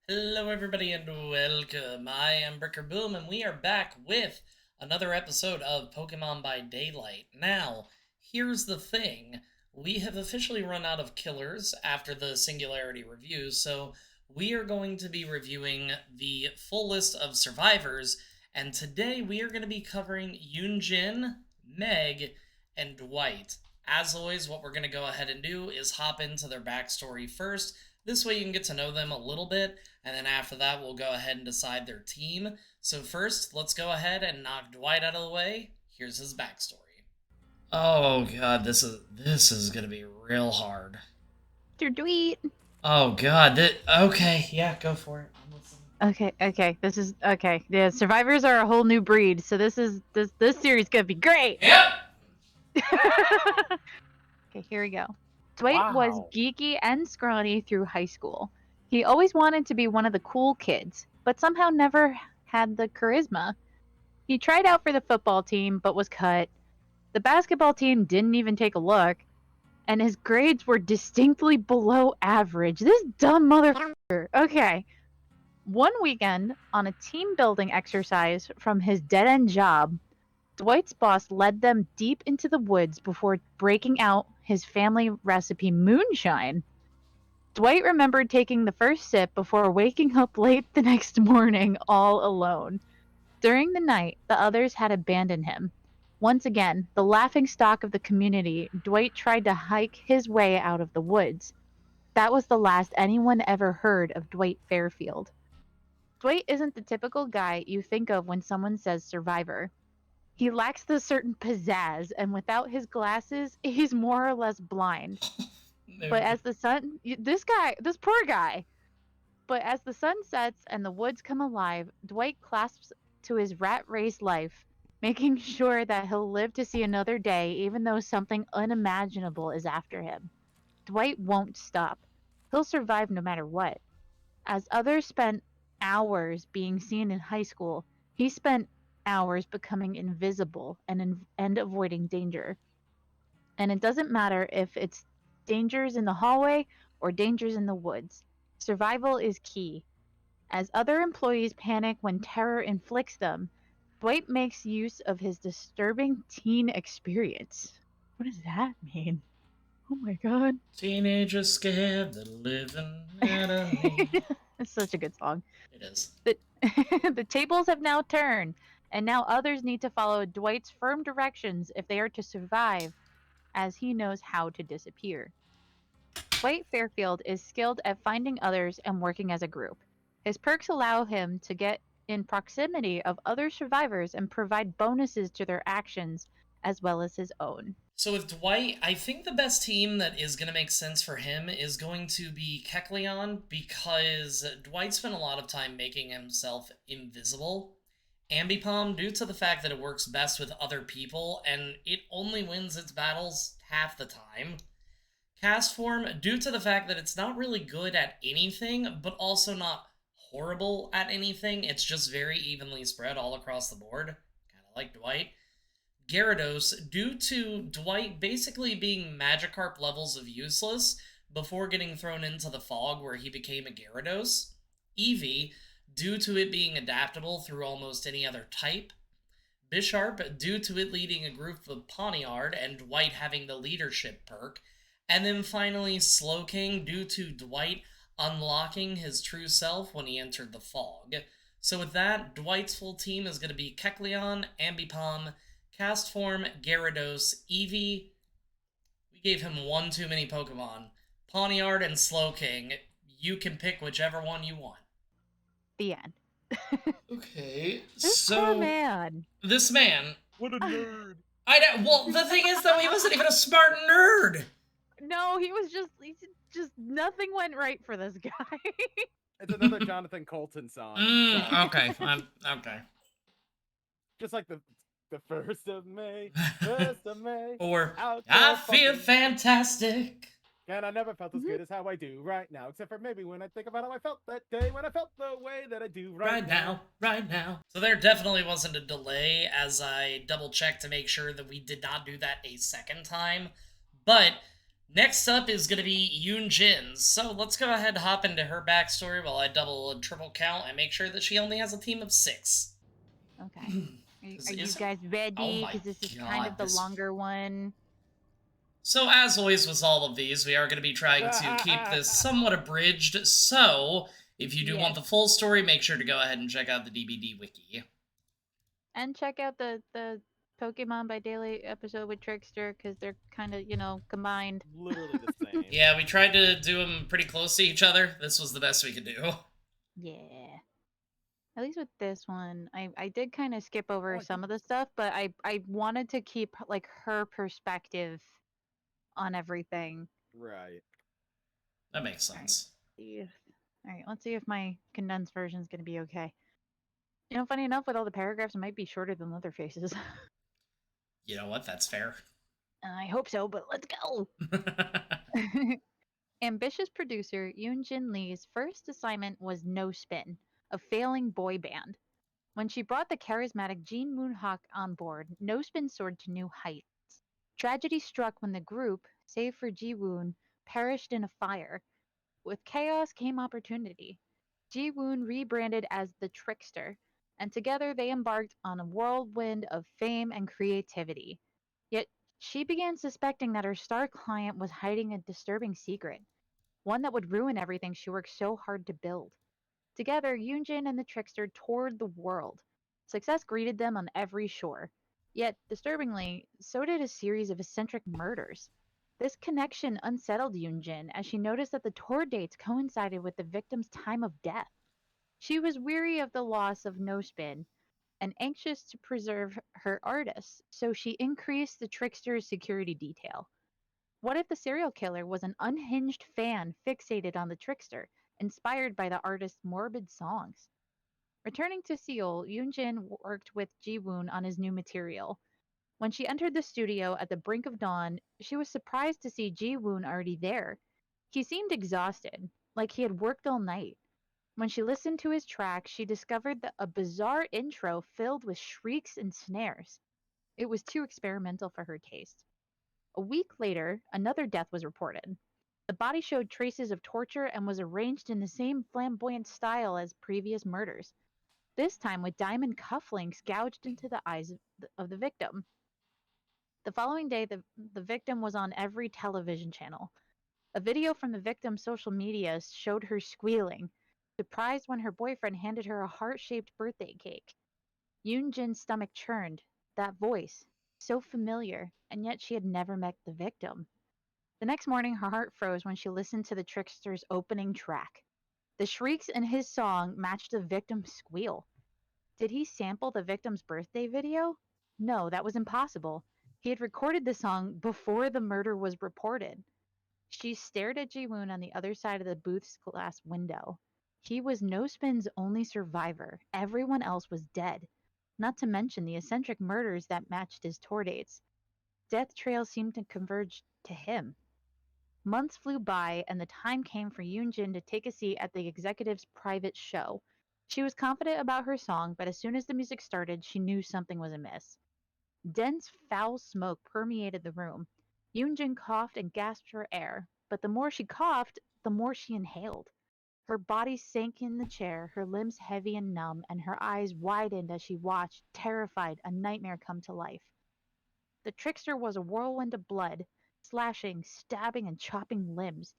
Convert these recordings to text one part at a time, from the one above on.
Hello, everybody, and welcome. I am Bricker Boom, and we are back with another episode of Pokemon by Daylight. Now, here's the thing: we have officially run out of killers after the Singularity review, so we are going to be reviewing the full list of survivors, and today we are going to be covering Yun-Jin, Meg, and Dwight. As always, what we're going to go ahead and do is hop into their backstory first. This way you can get to know them a little bit, and then after that, we'll go ahead and decide their team. So first, let's go ahead and knock Dwight out of the way. Here's his backstory. Oh god, this is gonna be real hard. Mr. Dwight. Oh god, okay, yeah, go for it. I'm listening. Okay. This is okay. The survivors are a whole new breed, so this series gonna be great. Yep. Okay, here we go. Dwight was geeky and scrawny through high school. He always wanted to be one of the cool kids, but somehow never had the charisma. He tried out for the football team, but was cut. The basketball team didn't even take a look, and his grades were distinctly below average. This dumb motherfucker. Okay. One weekend, on a team building exercise from his dead end job, Dwight's boss led them deep into the woods before breaking out his family recipe moonshine. Dwight remembered taking the first sip before waking up late the next morning all alone. During the night, the others had abandoned him. Once again, the laughing stock of the community, Dwight tried to hike his way out of the woods. That was the last anyone ever heard of Dwight Fairfield. Dwight isn't the typical guy you think of when someone says survivor. He lacks the certain pizzazz, and without his glasses, he's more or less blind. But as the sun, this poor guy. But as the sun sets and the woods come alive, Dwight clasps to his rat race life, making sure that he'll live to see another day, even though something unimaginable is after him. Dwight won't stop. He'll survive no matter what. As others spent hours being seen in high school, he spent hours becoming invisible and avoiding danger. And it doesn't matter if it's dangers in the hallway or dangers in the woods. Survival is key. As other employees panic when terror inflicts them, Dwight makes use of his disturbing teen experience. What does that mean? Oh my god. Teenagers scared the living out of me. It's such a good song. It is. The, the tables have now turned, and now others need to follow Dwight's firm directions if they are to survive, as he knows how to disappear. Dwight Fairfield is skilled at finding others and working as a group. His perks allow him to get in proximity of other survivors and provide bonuses to their actions as well as his own. So with Dwight, I think the best team that is going to make sense for him is going to be Kecleon because Dwight spent a lot of time making himself invisible. Ambipom, due to the fact that it works best with other people and it only wins its battles half the time. Cast Form, due to the fact that it's not really good at anything, but also not horrible at anything, it's just very evenly spread all across the board, kind of like Dwight. Gyarados, due to Dwight basically being Magikarp levels of useless before getting thrown into the fog where he became a Gyarados. Eevee, due to it being adaptable through almost any other type. Bisharp, due to it leading a group of Pawniard and Dwight having the leadership perk. And then finally, Slowking, due to Dwight unlocking his true self when he entered the fog. So with that, Dwight's full team is going to be Kecleon, Ambipom, Castform, Gyarados, Eevee. We gave him one too many Pokemon. Pawniard and Slowking. You can pick whichever one you want. The end. Okay, this poor man. This man. What a nerd. Well, the thing is, though, he wasn't even a smart nerd. No, he was just nothing went right for this guy. It's another Jonathan Colton song. Okay, fine. Okay. Just like the 1st of May, 1st of May. Or, I feel fantastic. And I never felt as good as how I do right now, except for maybe when I think about how I felt that day when I felt the way that I do right now. Right now. So there definitely wasn't a delay as I double checked to make sure that we did not do that a second time. But Next up is going to be Yun-Jin. So let's go ahead and hop into her backstory while I double and triple count and make sure that she only has a team of 6. Okay. Are you Is it? guys Oh ready? my Because this is kind of god, the this. longer one. So, as always with all of these, we are going to be trying to keep this somewhat abridged. So, if you do want Yes. the full story, make sure to go ahead and check out the DBD wiki. And check out the Pokemon by Daily episode with Trickster because they're kind of, combined. Literally the same. Yeah, we tried to do them pretty close to each other. This was the best we could do. Yeah. At least with this one, I did kind of skip Oh, over I do. some of the stuff, but I wanted to keep like her perspective on everything. Right. That makes All right. sense. All right, let's see if my condensed version is going to be okay. Funny enough, with all the paragraphs, it might be shorter than Leatherface's. You know what? That's fair. I hope so, but let's go. Ambitious producer Yoon-Jin Lee's first assignment was No Spin, a failing boy band. When she brought the charismatic Jin Moon-hak on board, No Spin soared to new heights. Tragedy struck when the group, save for Ji-woon, perished in a fire. With chaos came opportunity. Ji-woon rebranded as the Trickster, and together they embarked on a whirlwind of fame and creativity. Yet she began suspecting that her star client was hiding a disturbing secret, one that would ruin everything she worked so hard to build. Together, Yoonjin and the Trickster toured the world. Success greeted them on every shore. Yet, disturbingly, so did a series of eccentric murders. This connection unsettled Yoonjin as she noticed that the tour dates coincided with the victim's time of death. She was weary of the loss of No Spin and anxious to preserve her artists, so she increased the Trickster's security detail. What if the serial killer was an unhinged fan fixated on the Trickster, inspired by the artist's morbid songs? Returning to Seoul, Yoonjin worked with Ji-woon on his new material. When she entered the studio at the brink of dawn, she was surprised to see Ji-woon already there. He seemed exhausted, like he had worked all night. When she listened to his track, she discovered that a bizarre intro filled with shrieks and snares. It was too experimental for her taste. A week later, another death was reported. The body showed traces of torture and was arranged in the same flamboyant style as previous murders, this time with diamond cufflinks gouged into the eyes of the victim. The following day, the victim was on every television channel. A video from the victim's social media showed her squealing, surprised when her boyfriend handed her a heart shaped birthday cake. Yoon Jin's stomach churned. That voice, so familiar, and yet she had never met the victim. The next morning, her heart froze when she listened to the trickster's opening track. The shrieks in his song matched the victim's squeal. Did he sample the victim's birthday video? No, that was impossible. He had recorded the song before the murder was reported. She stared at Ji-woon on the other side of the booth's glass window. He was No Spin's only survivor. Everyone else was dead. Not to mention the eccentric murders that matched his tour dates. Death trails seemed to converge to him. Months flew by, and the time came for Yoon-jin to take a seat at the executive's private show. She was confident about her song, but as soon as the music started, she knew something was amiss. Dense, foul smoke permeated the room. Yoon-jin coughed and gasped for air, but the more she coughed, the more she inhaled. Her body sank in the chair, her limbs heavy and numb, and her eyes widened as she watched, terrified, a nightmare come to life. The trickster was a whirlwind of blood, slashing, stabbing, and chopping limbs.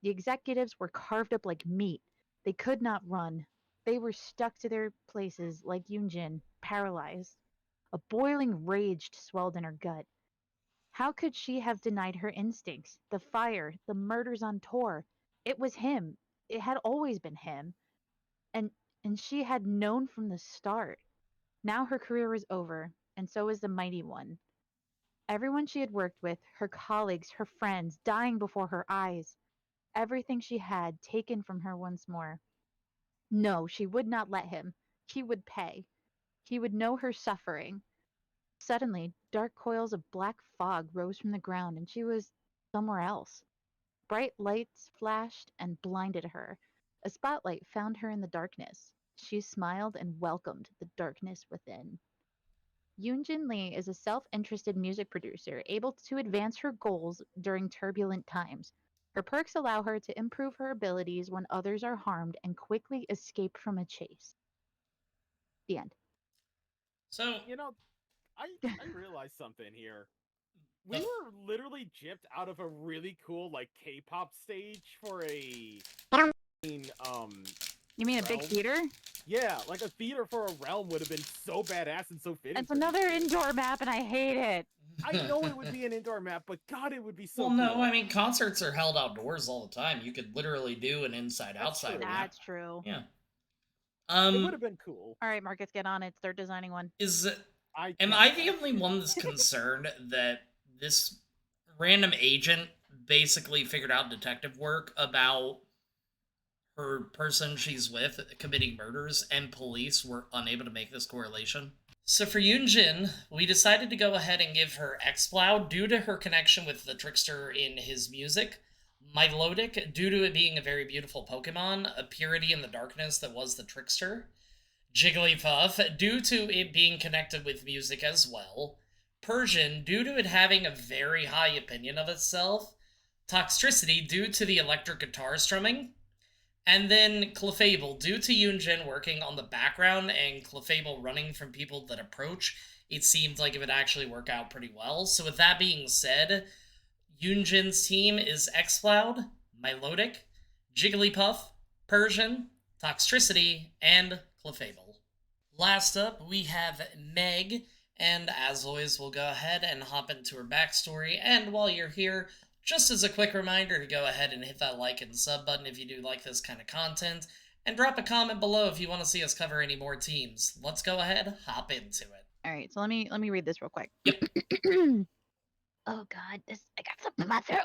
The executives were carved up like meat. They could not run. They were stuck to their places like Yunjin, paralyzed. A boiling rage swelled in her gut. How could she have denied her instincts? The fire, the murders on tour. It was him. It had always been him. And and she had known from the start. Now her career was over, and so was the mighty one. Everyone she had worked with, her colleagues, her friends, dying before her eyes. Everything she had taken from her once more. No, she would not let him. He would pay. He would know her suffering. Suddenly, dark coils of black fog rose from the ground, and she was somewhere else. Bright lights flashed and blinded her. A spotlight found her in the darkness. She smiled and welcomed the darkness within. Yun-Jin Lee is a self-interested music producer able to advance her goals during turbulent times. Her perks allow her to improve her abilities when others are harmed and quickly escape from a chase. The end. So, You know, I realized something here. the We were literally gypped out of a really cool like K-pop stage for a You mean a big realm. theater? Yeah, like a theater for a realm would have been so badass and so fitting. It's another indoor map, and I hate it. I know it would be an indoor map, but God, it would be so well, cool. no, I mean concerts are held outdoors all the time. You could literally do an inside-outside true. map. That's true. Yeah. It would have been cool. All right, Marcus, get on it. Start designing one. Am I the only one that's concerned that this random agent basically figured out detective work about her person she's with committing murders, and police were unable to make this correlation? So for Yun-Jin, we decided to go ahead and give her X-Plow due to her connection with the Trickster in his music, Milotic due to it being a very beautiful Pokemon, a purity in the darkness that was the Trickster, Jigglypuff due to it being connected with music as well, Persian due to it having a very high opinion of itself, Toxtricity due to the electric guitar strumming, and then Clefable, due to Yun-Jin working on the background and Clefable running from people that approach, it seemed like it would actually work out pretty well. So with that being said, Yun-Jin's team is X-Cloud, Milotic, Jigglypuff, Persian, Toxtricity, and Clefable. Last up, we have Meg, and as always, we'll go ahead and hop into her backstory, and while you're here, just as a quick reminder to go ahead and hit that like and sub button if you do like this kind of content, and drop a comment below if you want to see us cover any more teams. Let's go ahead, hop into it. All right, so let me read this real quick. Yep. Oh God, I got something in my throat.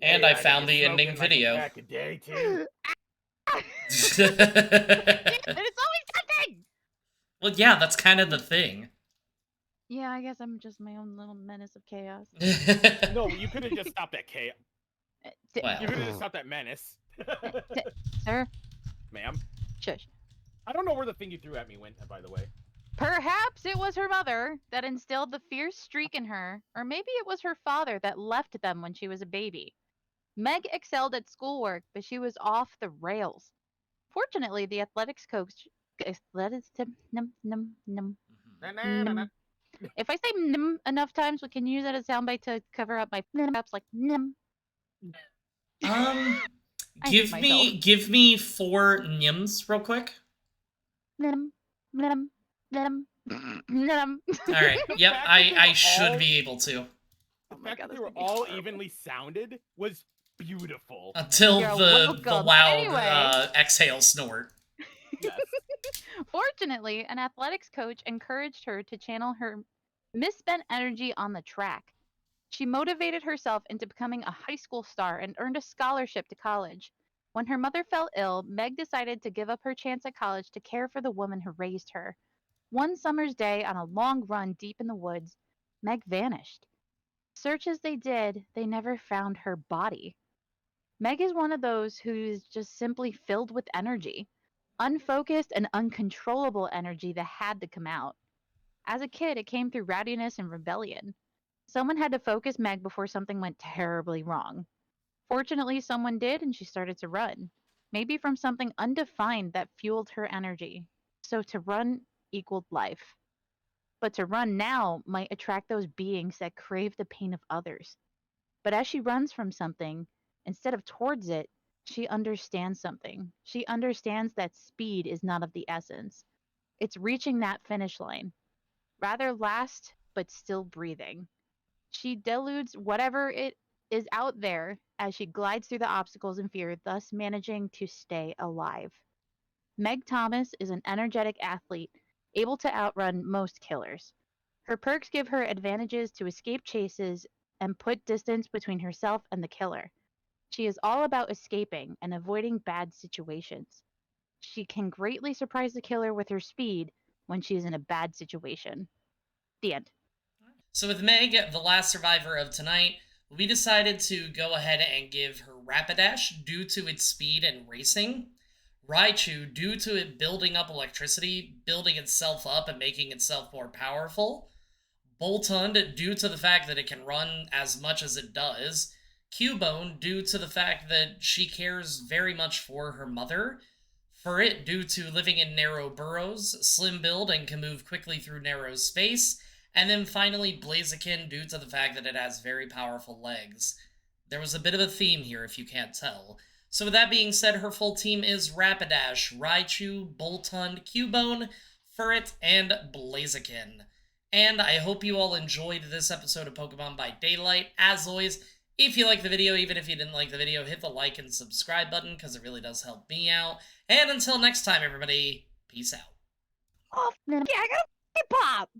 And I found the ending video. Back a day too. It's always something. Well, yeah, that's kind of the thing. Yeah, I guess I'm just my own little menace of chaos. No, you could have just stopped that chaos. Well. You could have just stopped that menace. Sir? Ma'am? Shush. I don't know where the thing you threw at me went, by the way. Perhaps it was her mother that instilled the fierce streak in her, or maybe it was her father that left them when she was a baby. Meg excelled at schoolwork, but she was off the rails. Fortunately, the athletics coach. If I say nim enough times, we can use that as soundbite to cover up my ups like nim. Give me 4 nyms real quick. Nim, nim, nim, nim. All right. Yep, I should be able to. The fact that they were all evenly sounded was beautiful. Until the loud anyway. Exhale snort. Yes. Fortunately, an athletics coach encouraged her to channel her misspent energy on the track. She motivated herself into becoming a high school star and earned a scholarship to college. When her mother fell ill, Meg decided to give up her chance at college to care for the woman who raised her. One summer's day, on a long run deep in the woods, Meg vanished. Search as they did, they never found her body. Meg is one of those who's just simply filled with energy. Unfocused and uncontrollable energy that had to come out. As a kid, it came through rowdiness and rebellion. Someone had to focus Meg before something went terribly wrong. Fortunately, someone did, and she started to run. Maybe from something undefined that fueled her energy. So to run equaled life. But to run now might attract those beings that crave the pain of others. But as she runs from something, instead of towards it, she understands something. She understands that speed is not of the essence. It's reaching that finish line. Rather last, but still breathing. She deludes whatever it is out there as she glides through the obstacles and fear, thus managing to stay alive. Meg Thomas is an energetic athlete, able to outrun most killers. Her perks give her advantages to escape chases and put distance between herself and the killer. She is all about escaping and avoiding bad situations. She can greatly surprise the killer with her speed when she is in a bad situation. The end. So with Meg, the last survivor of tonight, we decided to go ahead and give her Rapidash due to its speed and racing. Raichu, due to it building up electricity, building itself up and making itself more powerful. Boltund, due to the fact that it can run as much as it does. Cubone, due to the fact that she cares very much for her mother. Furret, due to living in narrow burrows, slim build, and can move quickly through narrow space. And then finally, Blaziken, due to the fact that it has very powerful legs. There was a bit of a theme here, if you can't tell. So with that being said, her full team is Rapidash, Raichu, Boltund, Cubone, Furret, and Blaziken. And I hope you all enjoyed this episode of Pokemon by Daylight. As always, if you liked the video, even if you didn't like the video, hit the like and subscribe button because it really does help me out. And until next time, everybody, peace out. Off, pop.